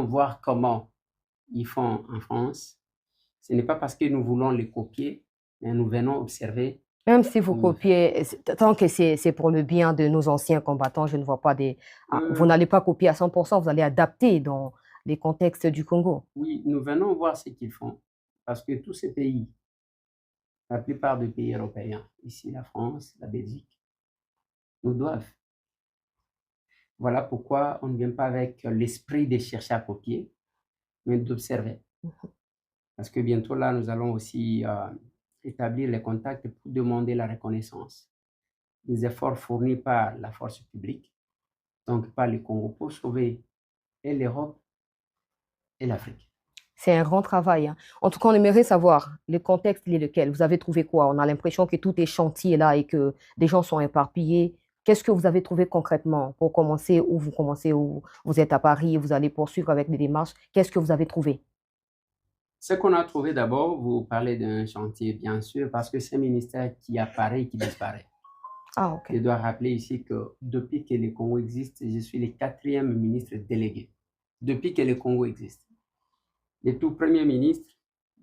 voir comment ils font en France. Ce n'est pas parce que nous voulons les copier, mais nous venons observer Même si vous comment ils font. copiez, tant que c'est pour le bien de nos anciens combattants, je ne vois pas des... Ah, vous Euh, n'allez pas copier à 100%, vous allez adapter dans les contextes du Congo. oui, nous venons voir ce qu'ils font. Parce que tous ces pays, la plupart des pays européens, ici la France, la Belgique, nous doivent. Voilà pourquoi on ne vient pas avec l'esprit de chercher à copier, mais d'observer. Parce que bientôt là, nous allons aussi établir les contacts pour demander la reconnaissance des efforts fournis par la force publique, donc par le Congo, pour sauver et l'Europe et l'Afrique. C'est un grand travail, hein. En tout cas, on aimerait savoir le contexte, il est lequel. Vous avez trouvé quoi? On a l'impression que tout est chantier là et que des gens sont éparpillés. Qu'est-ce que vous avez trouvé concrètement pour commencez, où vous êtes à Paris, vous allez poursuivre avec des démarches. Qu'est-ce que vous avez trouvé? Ce qu'on a trouvé d'abord, vous parlez d'un chantier, bien sûr, parce que c'est un ministère qui apparaît et qui disparaît. Ah, ok. Je dois rappeler ici que depuis que le Congo existe, je suis le quatrième ministre délégué. Depuis que le Congo existe. Le tout premier ministre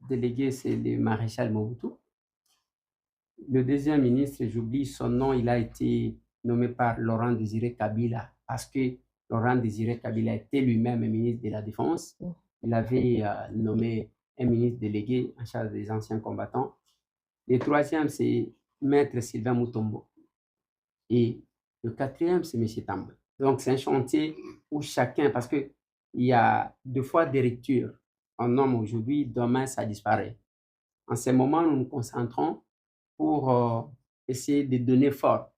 délégué, c'est le maréchal Mobutu. Le deuxième ministre, j'oublie son nom, il a été nommé par Laurent Désiré Kabila, parce que Laurent Désiré Kabila était lui-même ministre de la Défense. Il avait nommé un ministre délégué en charge des anciens combattants. Le troisième, c'est Maître Sylvain Mutombo. Et le quatrième, c'est M. Tamba. Donc, c'est un chantier où chacun, parce qu'il y a deux fois des ruptures. On nomme aujourd'hui, demain, ça disparaît. En ce moment, nous nous concentrons pour essayer de donner fort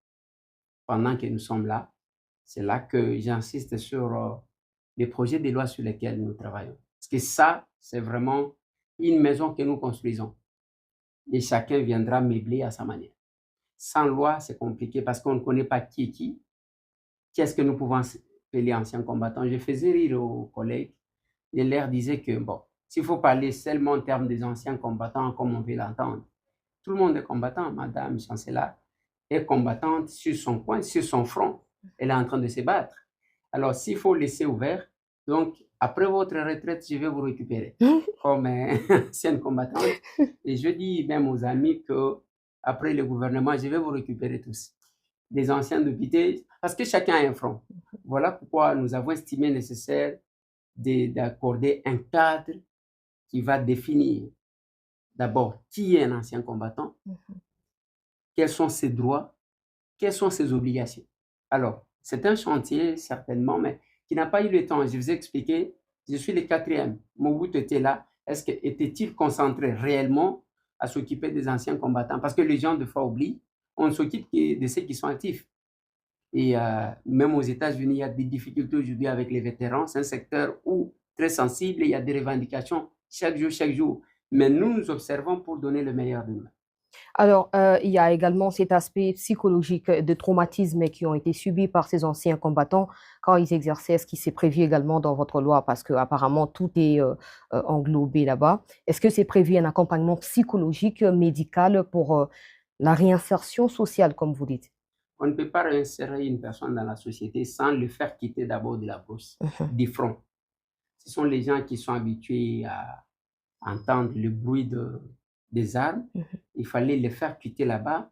pendant que nous sommes là. C'est là que j'insiste sur les projets de loi sur lesquels nous travaillons. Parce que ça, c'est vraiment une maison que nous construisons. Et chacun viendra meubler à sa manière. Sans loi, c'est compliqué parce qu'on ne connaît pas qui est qui. Qu'est-ce que nous pouvons appeler anciens combattants? Je faisais rire aux collègues. Et leur disait que, bon, s'il faut parler seulement en termes des anciens combattants, comme on veut l'entendre, tout le monde est combattant. Madame Chancellor est combattante sur son coin, sur son front. Elle est en train de se battre. Alors, s'il faut laisser ouvert, donc, après votre retraite, je vais vous récupérer comme ancienne combattante. Et je dis même aux amis que après le gouvernement, je vais vous récupérer tous. Des anciens députés, parce que chacun a un front. Voilà pourquoi nous avons estimé nécessaire d'accorder un cadre qui va définir d'abord qui est un ancien combattant, quels sont ses droits, quelles sont ses obligations. Alors, c'est un chantier, certainement, mais qui n'a pas eu le temps. Je vous ai expliqué, je suis le quatrième. Mobutu était là. Était-il concentré réellement à s'occuper des anciens combattants? Parce que les gens, des fois, oublient. On s'occupe de ceux qui sont actifs. Et même aux États-Unis, il y a des difficultés aujourd'hui avec les vétérans. C'est un secteur où, très sensible, il y a des revendications chaque jour, chaque jour. Mais nous, nous observons pour donner le meilleur de nous. Alors, il y a également cet aspect psychologique de traumatisme qui ont été subis par ces anciens combattants quand ils exerçaient ce qui s'est prévu également dans votre loi, parce que apparemment tout est englobé là-bas. Est-ce que c'est prévu un accompagnement psychologique, médical pour la réinsertion sociale, comme vous dites? On ne peut pas réinsérer une personne dans la société sans le faire quitter d'abord de la brousse, du front. Ce sont les gens qui sont habitués à entendre le bruit des armes. Il fallait les faire quitter là-bas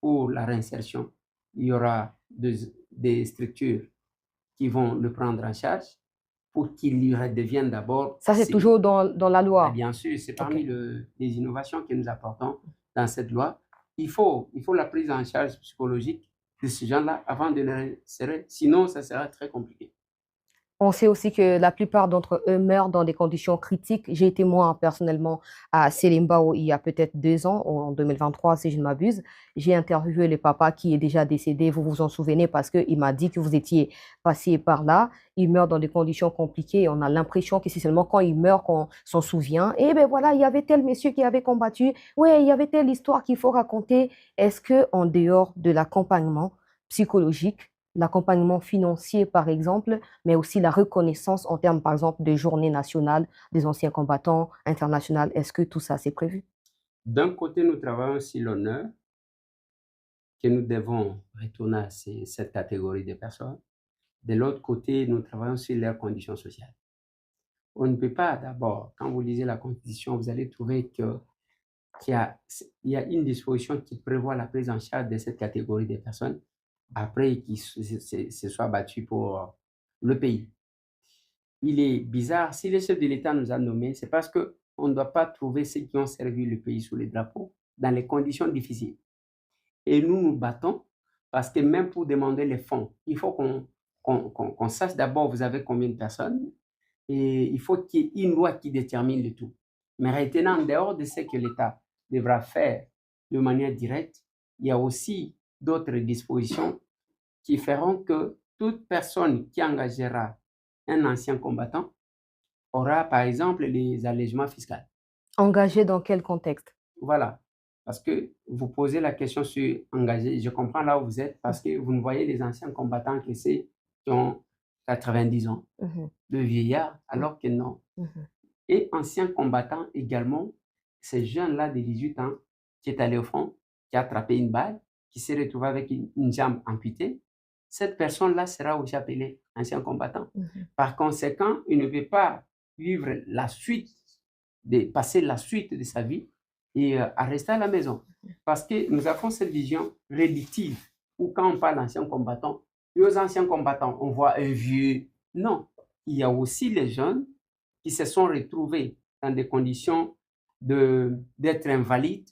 pour la réinsertion. Il y aura des structures qui vont le prendre en charge pour qu'il y redevienne d'abord Ça, c'est civil. toujours dans la Et loi. bien sûr, c'est OK. parmi les innovations que nous apportons dans cette loi. Il faut la prise en charge psychologique de ces gens-là avant de les réinsérer. Sinon, ça sera très compliqué. On sait aussi que la plupart d'entre eux meurent dans des conditions critiques. J'ai été moi personnellement à Selimbao il y a peut-être 2 ans, en 2023 si je ne m'abuse. J'ai interviewé le papa qui est déjà décédé, vous vous en souvenez, parce qu'il m'a dit que vous étiez passé par là. Il meurt dans des conditions compliquées. On a l'impression que c'est seulement quand il meurt qu'on s'en souvient. Et ben voilà, il y avait tel monsieur qui avait combattu. Ouais, il y avait telle histoire qu'il faut raconter. Est-ce que en dehors de l'accompagnement psychologique, l'accompagnement financier, par exemple, mais aussi la reconnaissance en termes, par exemple, de journée nationale des anciens combattants internationales. Est-ce que tout ça, c'est prévu? D'un côté, nous travaillons sur l'honneur que nous devons retourner à cette catégorie de personnes. De l'autre côté, nous travaillons sur leurs conditions sociales. On ne peut pas, d'abord, quand vous lisez la Constitution, vous allez trouver qu'il y a une disposition qui prévoit la prise en charge de cette catégorie de personnes après qu'ils se soient battus pour le pays. Il est bizarre, si le chef de l'État nous a nommés, c'est parce qu'on ne doit pas trouver ceux qui ont servi le pays sous les drapeaux dans les conditions difficiles. Et nous nous battons parce que même pour demander les fonds, il faut qu'on sache d'abord vous avez combien de personnes et il faut qu'il y ait une loi qui détermine le tout. Mais retenant en dehors de ce que l'État devra faire de manière directe, il y a aussi d'autres dispositions qui feront que toute personne qui engagera un ancien combattant aura, par exemple, les allègements fiscaux. Engagé dans quel contexte? Voilà. Parce que vous posez la question sur engagé. Je comprends là où vous êtes parce que vous ne voyez les anciens combattants que c'est qui ont 90 ans de vieillard, alors que non. Et anciens combattants également, ces jeunes-là de 18 ans qui est allé au front, qui a attrapé une balle, qui s'est retrouvé avec une jambe amputée, cette personne-là sera aussi appelée ancien combattant. Par conséquent, il ne peut pas vivre la suite, passer la suite de sa vie et à rester à la maison. Parce que nous avons cette vision réductive où quand on parle d'anciens combattants, et aux anciens combattants, on voit un vieux. Non, il y a aussi les jeunes qui se sont retrouvés dans des conditions d'être invalides,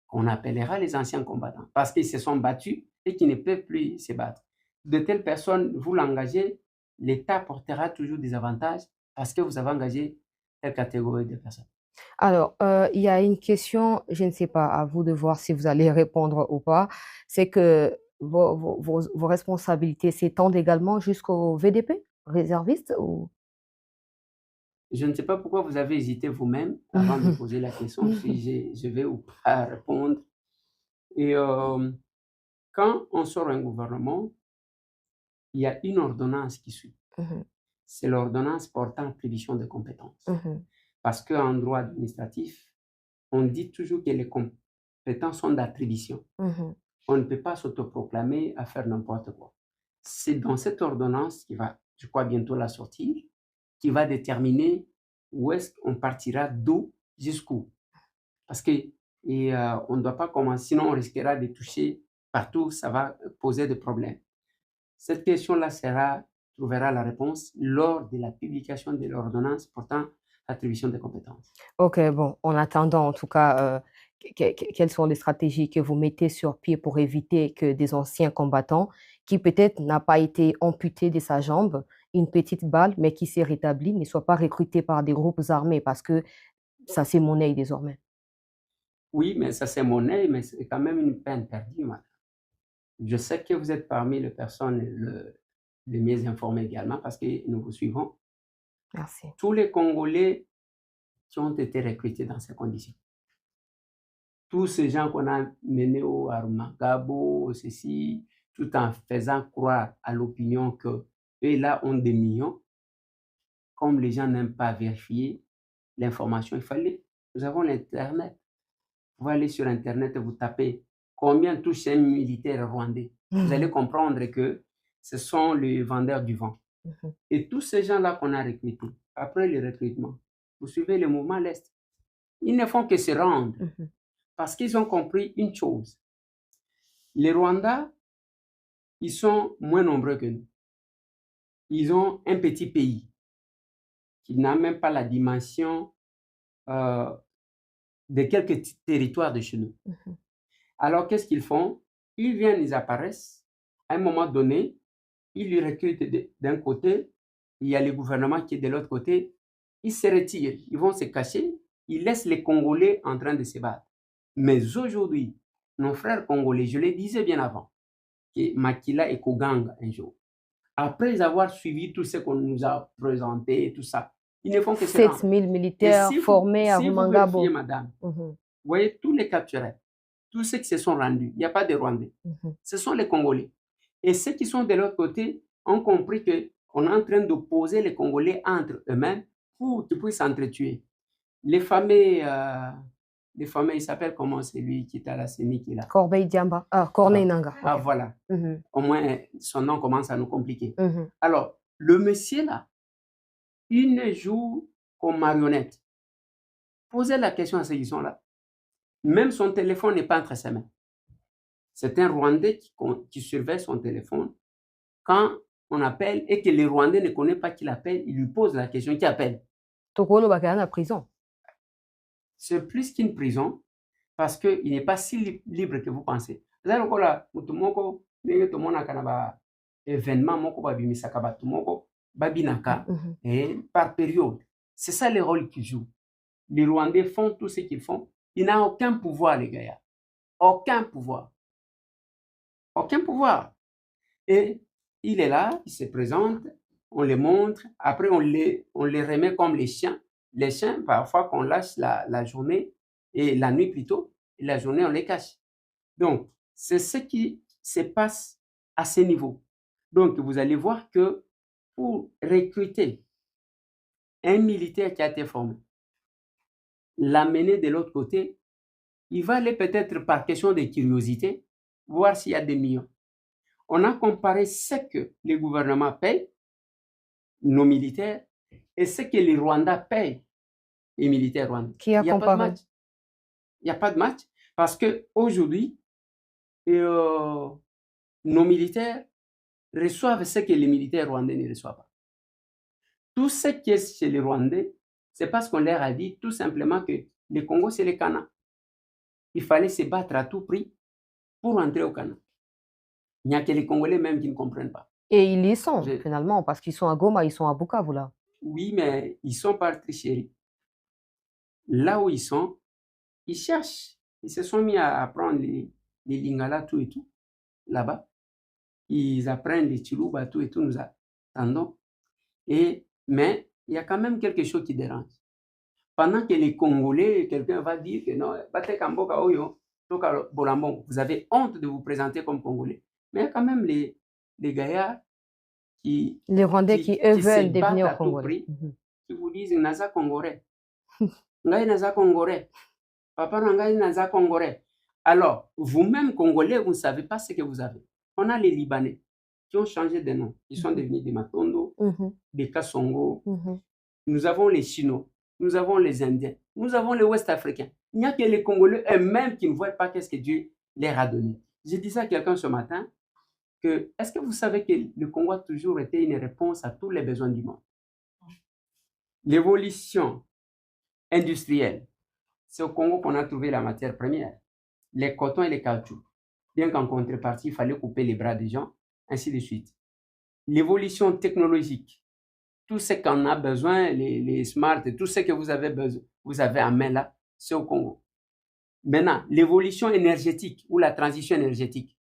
qu'on appellera les anciens combattants, parce qu'ils se sont battus et qui ne peuvent plus se battre. De telles personnes, vous l'engagez, l'État portera toujours des avantages parce que vous avez engagé telle catégorie de personnes. Alors, il y a une question, je ne sais pas, à vous de voir si vous allez répondre ou pas. C'est que vos responsabilités s'étendent également jusqu'au VDP, réserviste ou? Je ne sais pas pourquoi vous avez hésité vous-même avant de poser la question si je vais ou pas répondre. Et quand on sort un gouvernement, il y a une ordonnance qui suit. C'est l'ordonnance portant prévision de compétences. Parce qu'en droit administratif, on dit toujours que les compétences sont d'attribution. On ne peut pas s'autoproclamer à faire n'importe quoi. C'est dans cette ordonnance qui va, je crois, bientôt la sortir, qui va déterminer où est-ce qu'on partira, d'où jusqu'où. Parce que on ne doit pas commencer, sinon on risquera de toucher partout, ça va poser des problèmes. Cette question-là trouvera la réponse lors de la publication de l'ordonnance portant attribution des compétences. OK, bon, en attendant, en tout cas, quelles sont les stratégies que vous mettez sur pied pour éviter que des anciens combattants qui peut-être n'a pas été amputé de sa jambe, une petite balle, mais qui s'est rétabli, ne soient pas recrutés par des groupes armés parce que ça c'est monnaie désormais? Oui, mais ça c'est monnaie, mais c'est quand même une peine perdue, madame. Je sais que vous êtes parmi les personnes les mieux informées également parce que nous vous suivons. Merci. Tous les Congolais qui ont été recrutés dans ces conditions, tous ces gens qu'on a menés au Arumagabo, ceci, tout en faisant croire à l'opinion qu'eux là ont des millions, comme les gens n'aiment pas vérifier l'information, nous avons l'Internet. Vous allez sur Internet et vous tapez combien touche un militaire rwandais. Vous allez comprendre que ce sont les vendeurs du vent. Et tous ces gens-là qu'on a recrutés, après le recrutement, vous suivez le mouvement à l'Est, ils ne font que se rendre parce qu'ils ont compris une chose. Les Rwandais, ils sont moins nombreux que nous. Ils ont un petit pays qui n'a même pas la dimension de quelques territoires de chez nous. Alors, qu'est-ce qu'ils font? Ils viennent, ils apparaissent. À un moment donné, ils les recrutent d'un côté, il y a le gouvernement qui est de l'autre côté. Ils se retirent, ils vont se cacher, ils laissent les Congolais en train de se battre. Mais aujourd'hui, nos frères congolais, je le disais bien avant, que Makila et Koganga un jour, après avoir suivi tout ce qu'on nous a présenté, tout ça, ils ne font que se rendre. 7000 militaires formés à Si vous vérifiez, Rumangabo. madame, vous voyez tous les capturés, tous ceux qui se sont rendus, il n'y a pas de Rwandais. Ce sont les Congolais. Et ceux qui sont de l'autre côté ont compris qu'on est en train d'opposer les Congolais entre eux-mêmes pour qu'ils puissent s'entretuer. Les fameux, il s'appelle comment celui qui est à la CENI qui est là? Corbeil Diamba. Corneille Nangaa. Ah, OK. voilà. Au moins, son nom commence à nous compliquer. Alors, le monsieur là, Ils jouent comme marionnette. Posez la question à ceux qui sont là. Même son téléphone n'est pas entre ses mains. C'est un Rwandais qui surveille son téléphone. Quand on appelle et que le Rwandais ne connaît pas qui l'appelle, il lui pose la question qui appelle. Tokolo Bakana prison. C'est plus qu'une prison parce qu'il n'est pas si libre que vous pensez. Vous allez encore là, tout le monde a événement, moko babimisaka batu moko babinaka et par période. C'est ça le rôle qu'ils jouent. Les Rwandais font tout ce qu'ils font. Ils n'ont aucun pouvoir, les gars. Aucun pouvoir. Aucun pouvoir. Et il est là, il se présente, on les montre, après on les remet comme les chiens. Les chiens, parfois qu'on lâche la journée, et la nuit plutôt, et la journée on les cache. Donc, c'est ce qui se passe à ce niveau. Donc, vous allez voir que pour recruter un militaire qui a été formé, l'amener de l'autre côté, il va aller peut-être par question de curiosité, voir s'il y a des millions. On a comparé ce que les gouvernements payent, nos militaires, et ce que les Rwandais payent, les militaires rwandais. Qui a comparé? Il n'y a pas de match parce qu'aujourd'hui, nos militaires reçoivent ce que les militaires rwandais ne reçoivent pas. Tout ce qui est chez les Rwandais, c'est parce qu'on leur a dit tout simplement que le Congo, c'est le Ghana. Il fallait se battre à tout prix pour entrer au Ghana. Il n'y a que les Congolais même qui ne comprennent pas. Et ils y sont, finalement, parce qu'ils sont à Goma, ils sont à Bukavu, là. Oui, mais ils sont pas tricheries. Là où ils sont, ils cherchent. Ils se sont mis à apprendre les lingala, tout et tout, là-bas. Ils apprennent les chiluba, tout et tout, nous attendons. Mais il y a quand même quelque chose qui dérange. Pendant que les Congolais, quelqu'un va dire que non, vous avez honte de vous présenter comme Congolais. Mais il y a quand même les gaillards qui... Les Rwandais qui eux, veulent devenir Congolais. Qui vous disent, Naza Congolais. Ngai Naza Congolais. Papa Ngai Naza Congolais. Alors, vous-même Congolais, vous ne savez pas ce que vous avez. On a les Libanais qui ont changé de nom. Ils sont devenus des Matondo, des Kassongo. Nous avons les Chinois. Nous avons les Indiens. Nous avons les Ouest-Africains. Il n'y a que les Congolais eux-mêmes qui ne voient pas qu'est-ce que Dieu leur a donné. J'ai dit ça à quelqu'un ce matin, que est-ce que vous savez que le Congo a toujours été une réponse à tous les besoins du monde? L'évolution industrielle, c'est au Congo qu'on a trouvé la matière première, les cotons et les caoutchoucs. Bien qu'en contrepartie, il fallait couper les bras des gens, ainsi de suite. L'évolution technologique, tout ce qu'on a besoin, les smart, tout ce que vous avez besoin, vous avez en main là, c'est au Congo. Maintenant, l'évolution énergétique ou la transition énergétique,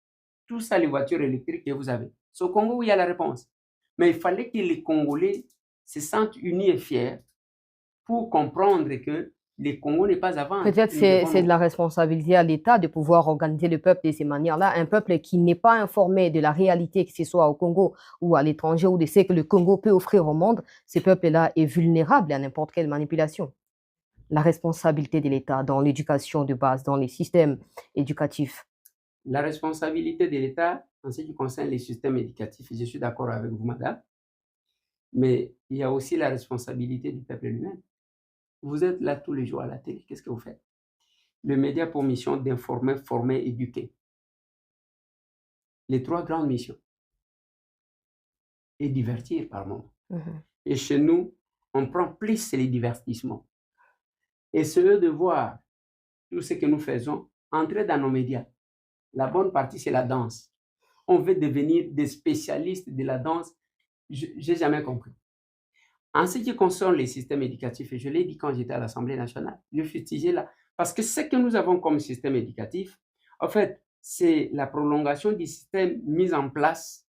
tout ça, les voitures électriques que vous avez, c'est au Congo où il y a la réponse. Mais il fallait que les Congolais se sentent unis et fiers pour comprendre que le Congo n'est pas avant. Peut-être c'est de la responsabilité à l'État de pouvoir organiser le peuple de ces manières-là. Un peuple qui n'est pas informé de la réalité, que ce soit au Congo ou à l'étranger, ou de ce que le Congo peut offrir au monde, ce peuple-là est vulnérable à n'importe quelle manipulation. La responsabilité de l'État dans l'éducation de base, dans les systèmes éducatifs. La responsabilité de l'État en ce qui concerne les systèmes éducatifs, je suis d'accord avec vous, madame, mais il y a aussi la responsabilité du peuple lui-même. Vous êtes là tous les jours à la télé, qu'est-ce que vous faites? Le média a pour mission d'informer, former, éduquer. Les trois grandes missions. Et divertir par moment. Et chez nous, on prend plus les divertissements. Et c'est eux de voir tout ce que nous faisons entrer dans nos médias. La bonne partie, c'est la danse. On veut devenir des spécialistes de la danse. Je n'ai jamais compris. En ce qui concerne les systèmes éducatifs, et je l'ai dit quand j'étais à l'Assemblée nationale, je fustigeais là, parce que ce que nous avons comme système éducatif, en fait, c'est la prolongation du système mis en place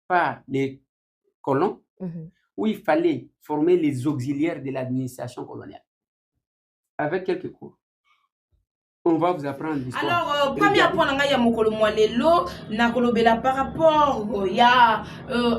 par les colons, où il fallait former les auxiliaires de l'administration coloniale. Avec quelques cours. On va vous apprendre l'histoire. Alors, premier point, il y a mokolo mwalelo, nakolobela par rapport, il y a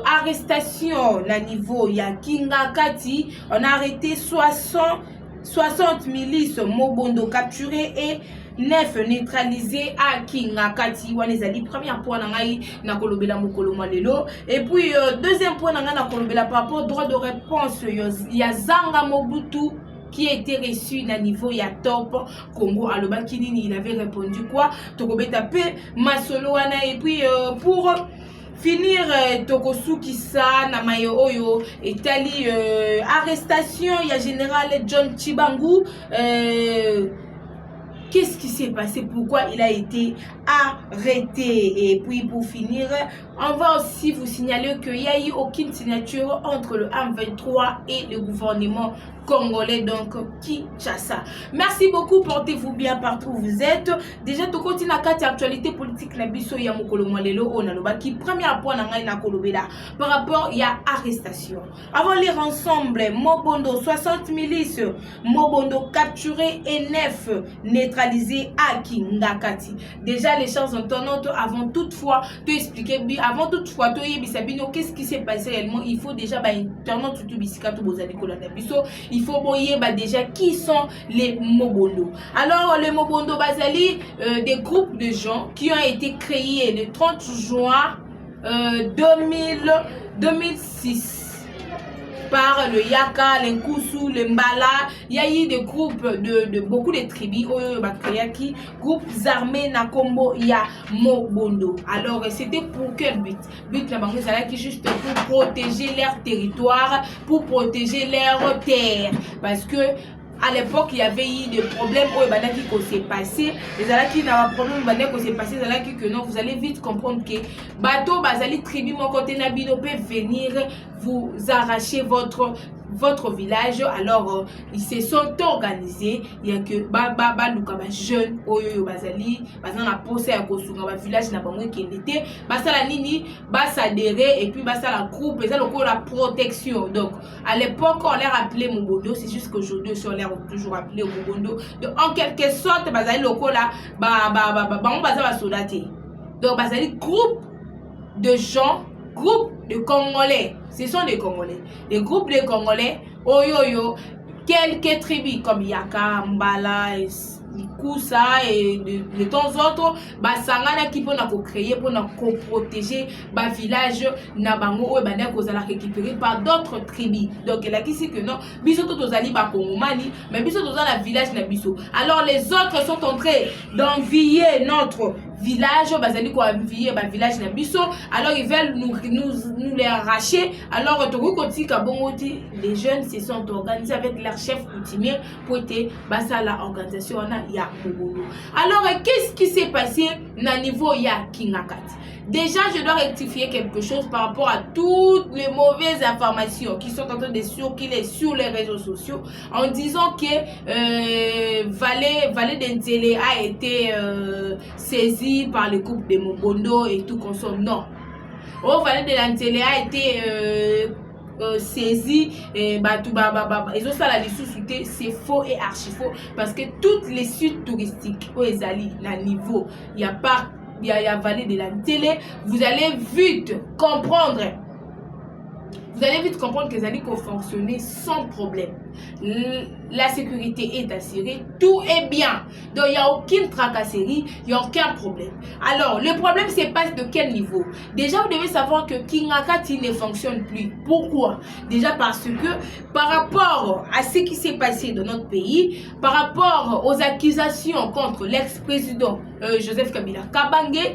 arrestation na niveau, il y a Kinga Kati, on a arrêté 60 milices Mobondo capturés et 9 neutralisé à Kingakati wana ezali première point na ngai na kolobela mokolo lelo. Et puis deuxième point na ngai na kolobela par rapport droit de réponse ya Zanga Mobutu qui a été reçu na niveau ya top Congo aloba kinini, il avait répondu quoi tokobeta pe masolo wana. Et puis pour finir tokosuki sa na mayo oyo etali arrestation ya général John Chibangu. Qu'est-ce qui s'est passé? Pourquoi il a été arrêté? Et puis pour finir, on va aussi vous signaler qu'il n'y a eu aucune signature entre le M23 et le gouvernement congolais, donc Kinshasa. Merci beaucoup, portez-vous bien partout où vous êtes. Déjà, tout continue à quatre actualité politique na biso ya mokolo lelo on a qui première point na ngai na kolobela par rapport ya arrestation. Avant lire ensemble Mobondo 60 milices, Mobondo capturé et 9 neutralisé à Kingakati. Déjà les choses entonnantes avant toutefois te expliquer avant toutefois to yebisabino qu'est-ce qui s'est passé réellement. Il faut déjà internaute tout bisika to bozali kolanda biso. Il faut voyer déjà qui sont les Mobondo. Alors les Mobondo Bazali, des groupes de gens qui ont été créés le 30 juin 2006 par le Yaka, l'Nkusu, le Mbala. Il y a eu des groupes de beaucoup de tribus, groupes armés na Kombo, il y a Mobondo. Alors c'était pour quel but? But la banque c'est qui juste pour protéger leur territoire, pour protéger leur terre, parce que à l'époque, il y avait eu des problèmes où qui s'est passé. Les gens qui n'avaient pas de problème qui s'est passé, que non, vous allez vite comprendre que bateau, bazali tribu, mon côté nabino peut venir vous arracher votre village. Alors ils se sont organisés. Il y a que luka jeune oyo bazali bazana posé à kosunga village na bango qui était basala nini basadéré et puis basala groupe et ça la protection. Donc à l'époque on leur appelait Mobondo, c'est juste qu'aujourd'hui on leur toujours appelé Mobondo. Donc en quelque sorte bazali lokola bango bazala soldate. Donc bazali groupe de gens, groupe de Congolais, ce sont des Congolais, des groupes de Congolais, oyoyo, quelques tribus comme Yaka, Mbala, Kousa et de temps en temps, Sangana qui peut créer pour protéger le village Nabango et Kozala récupéré par d'autres tribus. Donc il a qui c'est que non, biso to zali ba Kongomani, mais biso to la village na biso. Alors les autres sont en train d'envier notre village, bazali ko envier ba village na biso. Alors ils veulent nous les arracher. Alors les jeunes se sont organisés avec leur chef coutumier pour être la organisation ya Mobondo. Alors qu'est-ce qui s'est passé na niveau ya Kingakati? Déjà, je dois rectifier quelque chose par rapport à toutes les mauvaises informations qui sont en train de circuler sur les réseaux sociaux en disant que Valet d'Entélé a été saisi par le groupe de Mobondo et tout consomme. Non. Valet d'Entélé a été saisi et ils ont ça la sous-souté, c'est faux et archi faux parce que toutes les sites touristiques où ils allaient à niveau il y a pas il y a Vallée de la télé, vous allez vite comprendre que les alliés fonctionner sans problème. La sécurité est assurée, tout est bien. Donc il n'y a aucune tracasserie, il n'y a aucun problème. Alors le problème c'est pas de quel niveau. Déjà vous devez savoir que Kingakati ne fonctionne plus. Pourquoi? Déjà parce que par rapport à ce qui s'est passé dans notre pays, par rapport aux accusations contre l'ex-président Joseph Kabila Kabange,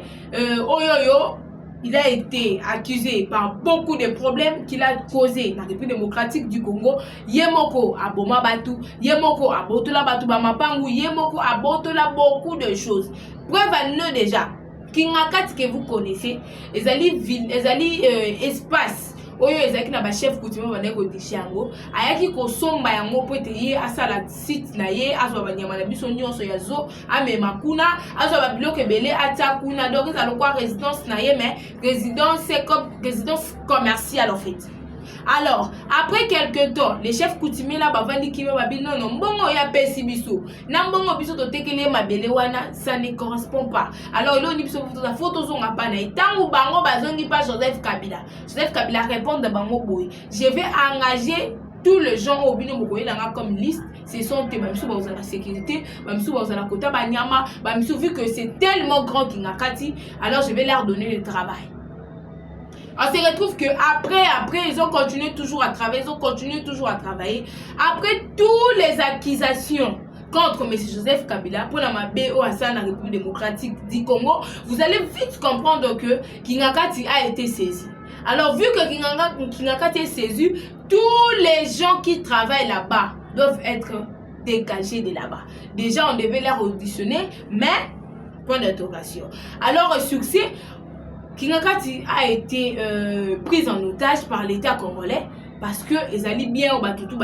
il a été accusé par beaucoup de problèmes qu'il a causé dans la République démocratique du Congo. Yemoko a Boma Batu, Yemoko a Botola Batu Bamapangu, Yemoko a Botola beaucoup de choses. Preuve à nous déjà, Kingakati que vous connaissez, les alliés espace. Oyo ezaki na ba chef coutumier ba ndeko dishango ayaki ko somba yango po ete asala site na ye azwa banyama na biso nyonso ya zo amema kuna azwa ba biloko ebele atia kuna donc ça lokwa résidence na ye mais résidence c'est comme résidence commerciale en fait. Alors, après quelques temps, les chefs coutumiers là bavandi ki ba bi non mbongo ya pesi biso. Na mbongo biso to tekele mabele wana, ça ne correspond pas. Alors, il y a photo zonga pa na tango bango bazongi pas Joseph Kabila. Joseph Kabila répond de bango boy. Je vais engager tous les gens au bino mokoye comme liste, ce sont tes même sous la sécurité, même sous la kota banyama, même sous vu que c'est tellement grand Kingakati, alors je vais leur donner le travail. On se retrouve que après ils ont continué toujours à travailler, après toutes les accusations contre M. Joseph Kabila pour la BO à la République démocratique du Congo, vous allez vite comprendre que Kingakati a été saisi. Alors vu que Kingakati est saisi, tous les gens qui travaillent là-bas doivent être dégagés de là-bas. Déjà on devait les auditionner, mais point d'interrogation. Alors succès, Kingakati a été prise en otage par l'État congolais parce que ils allaient bien au batutu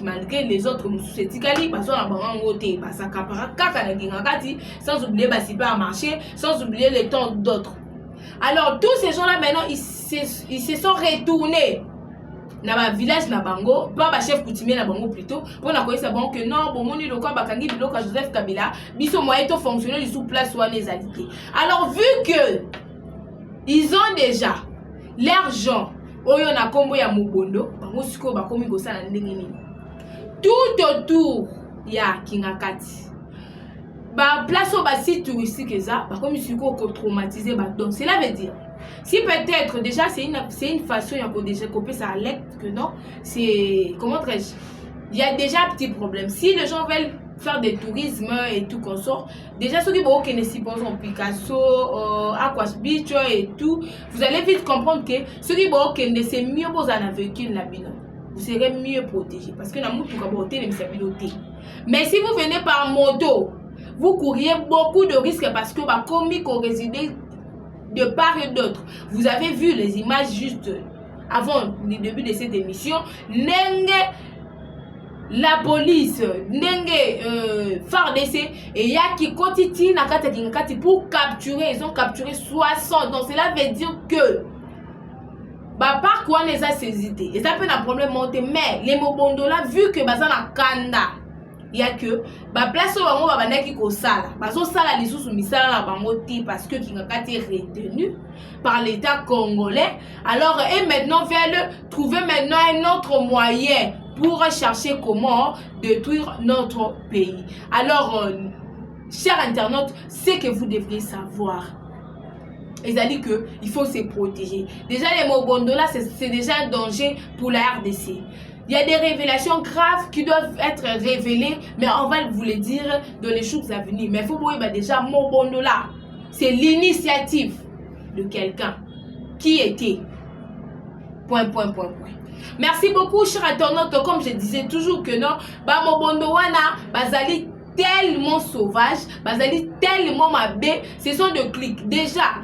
malgré les autres mususetikali parce qu'on a vraiment voté parce que kaka na Kingakati sans oublier pas marché, sans oublier les temps d'autres. Alors tous ces gens là maintenant ils se sont retournés dans le village na bango, pas ba chef coutumier na bango plutôt pour na koyesa bon que non bon moni le quoi bakangi biloko Joseph Kabila biso moyen to fonctionner sous place ou les alliés. Alors vu que ils ont déjà l'argent oyo na kombo ya mobondo bango siko bakomi kosala ndenge nini tout autour ya Kingakati ba place au ba site touristique eza bakomi siko ko traumatiser ba donc cela veut dire si peut-être déjà c'est une façon ya ko déjà copier ça alerte que non c'est comment dirais-je il y a déjà un petit problème si les gens veulent faire des tourismes et tout consort déjà ceux qui vont ne supposons Picasso Aquas Beach et tout vous allez vite comprendre que ceux qui vont c'est mieux pour un véhicule la bino vous serez mieux protégé parce que la moto ka beauté même c'est piloté mais si vous venez par moto vous courriez beaucoup de risques parce que bah commis qu'on résidait de part et d'autre vous avez vu les images juste avant le début de cette émission la police ndenge FARDC et yaki kotiti na kata Kingakati pour capturer ils ont capturé 60 donc cela veut dire que bah par quoi les a saisité et ça peut un problème monter mais les mobondo là vu que baza na kanda il y a que bah place au bango ba bandaki ko sala bazo sala lisusu misala na bango ti parce que Kingakati est retenu par l'État congolais alors et maintenant veulent trouver maintenant un autre moyen pour chercher comment détruire notre pays. Alors, chers internautes, c'est que vous devriez savoir. Ils ont dit qu'il faut se protéger. Déjà, les mobondo là, c'est déjà un danger pour la RDC. Il y a des révélations graves qui doivent être révélées, mais on va vous le dire dans les jours à venir. Mais il faut voir déjà, mobondo là, c'est l'initiative de quelqu'un qui était. Point. Merci beaucoup, chers internautes. Comme je disais toujours que non, bah mobondo wana, bazali tellement sauvage, bazali tellement mabé, ce sont des clics. Déjà,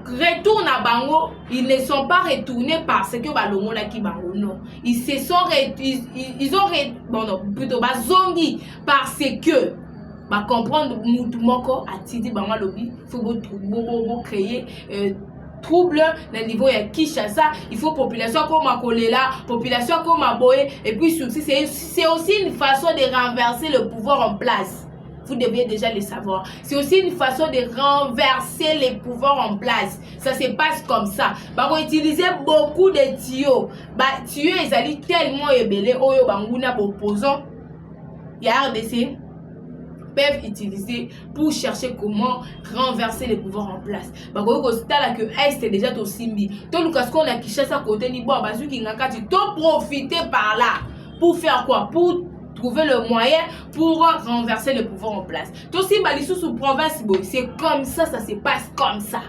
retourne à Bango, ils ne sont pas retournés parce que Balongo la ki Bango, non. Ils se sont ils ont bon non, plutôt bazongi parce que bah comprendre moutumoko a tidi Bango lobby, faut beau créer trouble le niveau ya Kinshasa, il faut population comme Makolela, population comme Aboye et puis c'est aussi une façon de renverser le pouvoir en place. Vous devez déjà le savoir. C'est aussi une façon de renverser les pouvoirs en place. Ça se passe comme ça. Bah, on utilise beaucoup de tuyaux. Bah, tuyaux, ils allaient tellement ébélés. Oyo, banguna, opposant. Il y a RDC peuvent utiliser pour chercher comment renverser les pouvoirs en place. Bah, on là que Est est déjà au Simbi. Tout le cas qu'on a Kinshasa côté ni bon, bah, ceux qui n'ont pas profiter par là. Pour faire quoi? Pour trouver le moyen pour renverser le pouvoir en place. Tout si Malissou sous province, c'est comme ça se passe comme ça.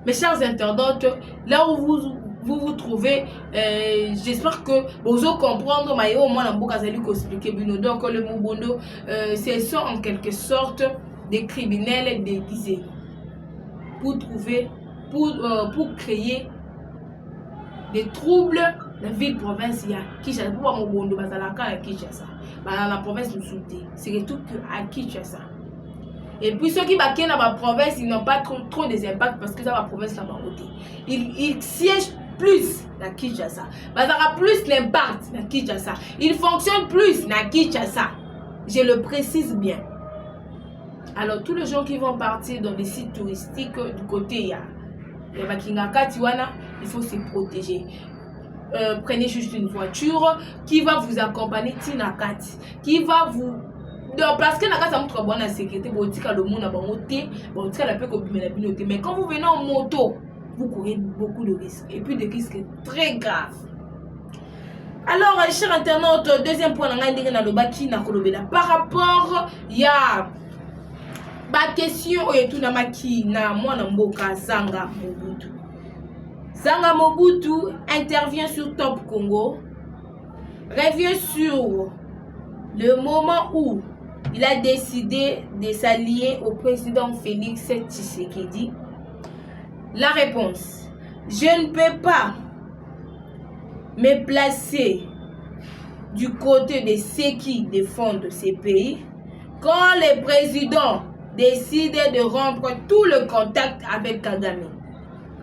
Mes chers internautes, là où vous trouvez, j'espère que vous allez comprendre, mais au moins la boucle a expliqué. Donc le Mobondo, ce sont en quelque sorte des criminels déguisés pour trouver, pour créer des troubles. La ville province il y a Kinshasa pour mon bondo bazalaka à Kinshasa dans la province Moussouté c'est tout à Kinshasa et puis ceux qui baquent dans la province ils n'ont pas trop des impacts parce que dans la province là bas ils siègent plus à Kinshasa bazara plus l'impact à Kinshasa ils fonctionnent plus à Kinshasa je le précise bien. Alors tous les gens qui vont partir dans les sites touristiques du côté il y a Kingakati wana il faut se protéger. prenez juste une voiture qui va vous accompagner Tinakati, qui va vous... Donc, parce que Nakati a montré bonne sécurité, le monde a monté, mais quand vous venez en moto, vous courez beaucoup de risques, et puis des risques très graves. Alors, chers internautes, deuxième point, par rapport, il y a ma question, et tout na moi mboka Zanga Mobutu. Zanga Mobutu intervient sur Top Congo, revient sur le moment où il a décidé de s'allier au président Félix Tshisekedi. La réponse: je ne peux pas me placer du côté de ceux qui défendent ces pays quand les présidents décident de rompre tout le contact avec Kagame.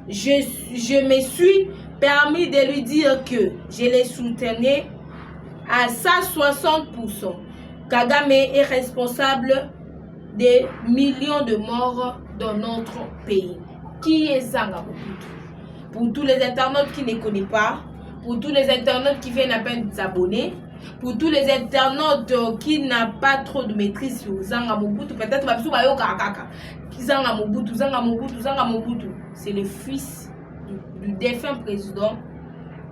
Je me suis permis de lui dire que je les soutenais à 160%. Kagame est responsable des millions de morts dans notre pays. Qui est Zanga Mobutu? Pour tous les internautes qui ne connaissent pas, pour tous les internautes qui viennent à peine de s'abonner, pour tous les internautes qui n'ont pas trop de maîtrise sur Zanga Mobutu, peut-être Zanga Mobutu, c'est le fils du défunt président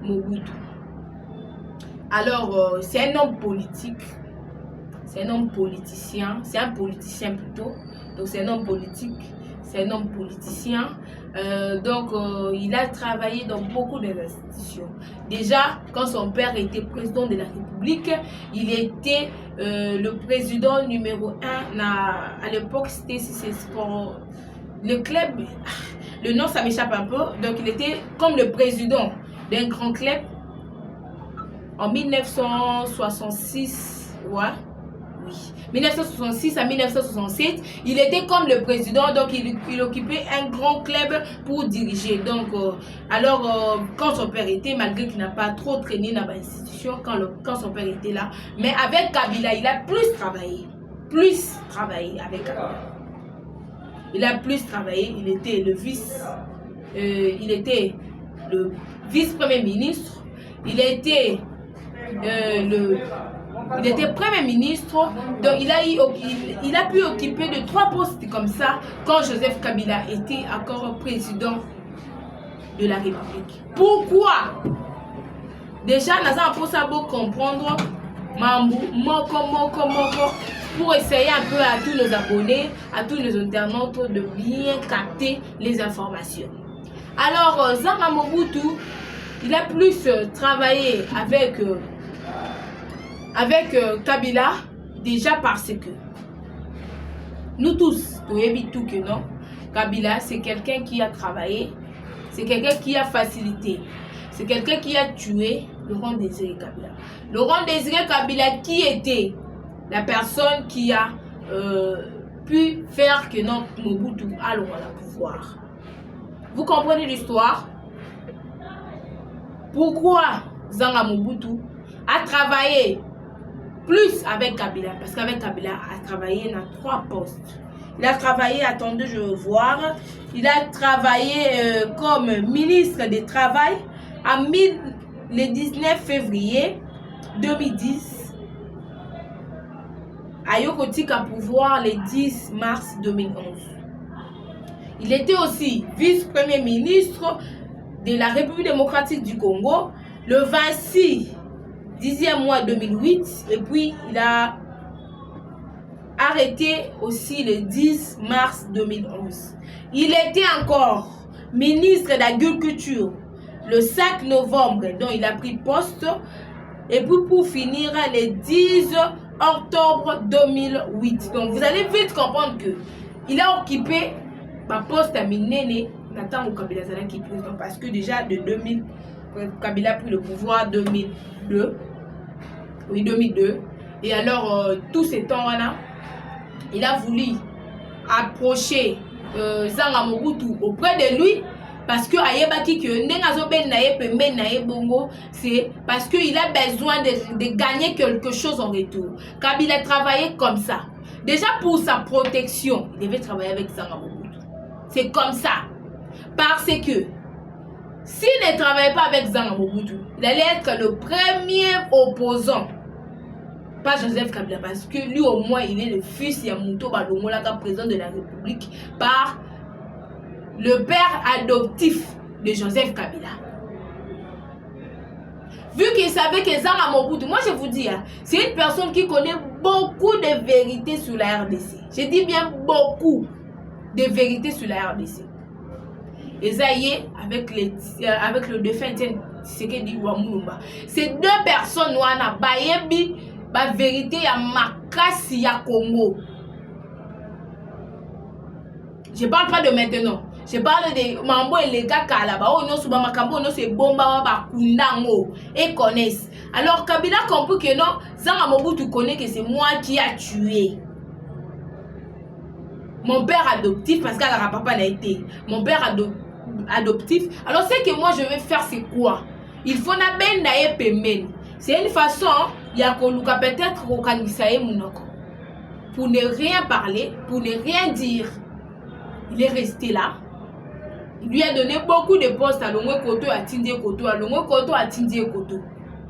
Mobutu. Alors, c'est un homme politique, c'est un homme politicien, c'est un politicien plutôt, donc c'est un homme politique, c'est un homme politicien. Il a travaillé dans beaucoup d'institutions. Déjà, quand son père était président de la République, il était le président numéro 1. À l'époque, c'était le club. Le nom, ça m'échappe un peu. Donc, il était comme le président d'un grand club en 1966. Ouais. Oui. 1966 à 1967, il était comme le président, donc il occupait un grand club pour diriger. Donc, quand son père était, malgré qu'il n'a pas trop traîné dans l'institution, quand son père était là, mais avec Kabila, il a plus travaillé avec Kabila. Il a plus travaillé, il était le vice-premier ministre, il était premier ministre, donc il a pu occuper de 3 postes comme ça quand Joseph Kabila était encore président de la République. Pourquoi? Déjà, nous avons pour comprendre pour essayer un peu à tous nos abonnés, à tous les internautes de bien capter les informations. Alors, Zanga Mobutu, il a plus travaillé avec Kabila, déjà parce que nous tous, tout que non, Kabila c'est quelqu'un qui a travaillé, c'est quelqu'un qui a facilité, c'est quelqu'un qui a tué Laurent Désiré Kabila. Laurent Désiré Kabila qui était la personne qui a pu faire que notre Mobutu a le pouvoir. Vous comprenez l'histoire? Pourquoi Zanga Mobutu a travaillé plus avec Kabila? Parce qu'avec Kabila, a travaillé dans 3 postes. Il a travaillé, attendez, je veux voir. Il a travaillé comme ministre du Travail le 19 février 2010. À Yokotika pouvoir le 10 mars 2011. Il était aussi vice-premier ministre de la République démocratique du Congo le 26 10e mois 2008, et puis il a arrêté aussi le 10 mars 2011. Il était encore ministre de l'Agriculture le 5 novembre, dont il a pris poste, et puis pour finir le 10 octobre 2008. Donc vous allez vite comprendre que il a occupé ma poste à Minene, Nathan Kabila qui est président, parce que déjà de 2000, Kabila a pris le pouvoir 2002. Oui, 2002. Et alors, tous ces temps-là, il a voulu approcher Zanga Mobutu auprès de lui, parce que c'est parce qu'il a besoin de gagner quelque chose en retour. Kabila a travaillé comme ça. Déjà pour sa protection, il devait travailler avec Zanga Mobutu. C'est comme ça. Parce que s'il ne travaillait pas avec Zanga Mobutu, il allait être le premier opposant. Pas Joseph Kabila, parce que lui au moins il est le fils Yamuto Balomolaka, président de la République, par le père adoptif de Joseph Kabila. Vu qu'il savait que Zanga Mobutu, moi je vous dis, hein, c'est une personne qui connaît beaucoup de vérités sur la RDC. Je dis bien beaucoup de vérités sur la RDC. Et ça y est, avec le défunt Tshisekedi Wamulumba. Ces deux personnes, wana bayebi ba vérité ya makasi ya Congo. Je parle pas de maintenant. Je parle de mambo et les gars là-bas. Oh non, suba makambo non c'est bomba ba kundango et connaissent. Alors Kabila comprend que non, Zanga Mobutu connaît que c'est moi qui a tué. Mon père adoptif, parce qu'elle a papa n'a été. Mon père adoptif. Alors ce que moi je vais faire c'est quoi? Il faut na ben na pemen. C'est une façon, il y a Koluka peut-être au Kanisaye Mounoko. Pour ne rien parler, pour ne rien dire. Il est resté là. Il lui a donné beaucoup de postes à Longwe Koto, à Tindie Koto, à Longwe Koto, à Tindie Koto.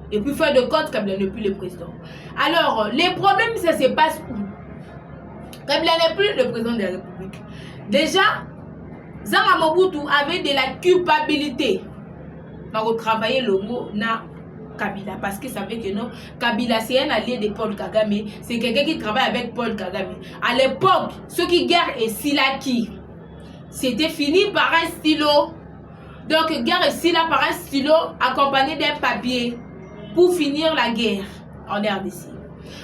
Et puis faire de compte Kabila n'est plus le président. Alors, les problèmes, ça se passe où? Kabila n'est plus le président de la République. Déjà, Zanga Mobutu avait de la culpabilité pour travailler le mot na Kabila. Parce qu'il savait que non, Kabila c'est un allié de Paul Kagame. C'est quelqu'un qui travaille avec Paul Kagame. À l'époque, ceux qui guerre et Silaki, c'était fini par un stylo. Donc, guerre et Sila par un stylo accompagné d'un papier pour finir la guerre en RDC.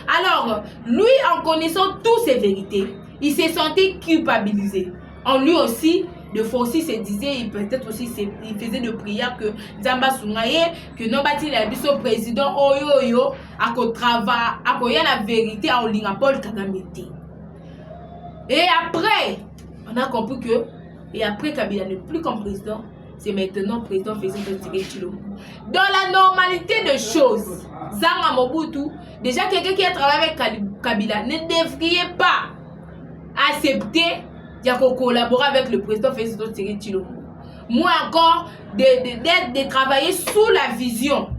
Alors, lui, en connaissant toutes ces vérités, il s'est senti culpabilisé. En lui aussi, de fois aussi se disait, peut-être aussi il faisait de prières que Zamba Sungaye, que non bâti la biso président Oyo, à qu'on travaille, à qu'on y a la vérité à Olingapol Kagame. Et après, on a compris que, et après Kabila n'est plus comme président, c'est maintenant président Félix Tshisekedi. Dans la normalité des choses, Zanga Mobutu, déjà quelqu'un qui a travaillé avec Kabila ne devrait pas accepter de collaborer avec le président Félix Tshisekedi. Moi encore, de travailler sous la vision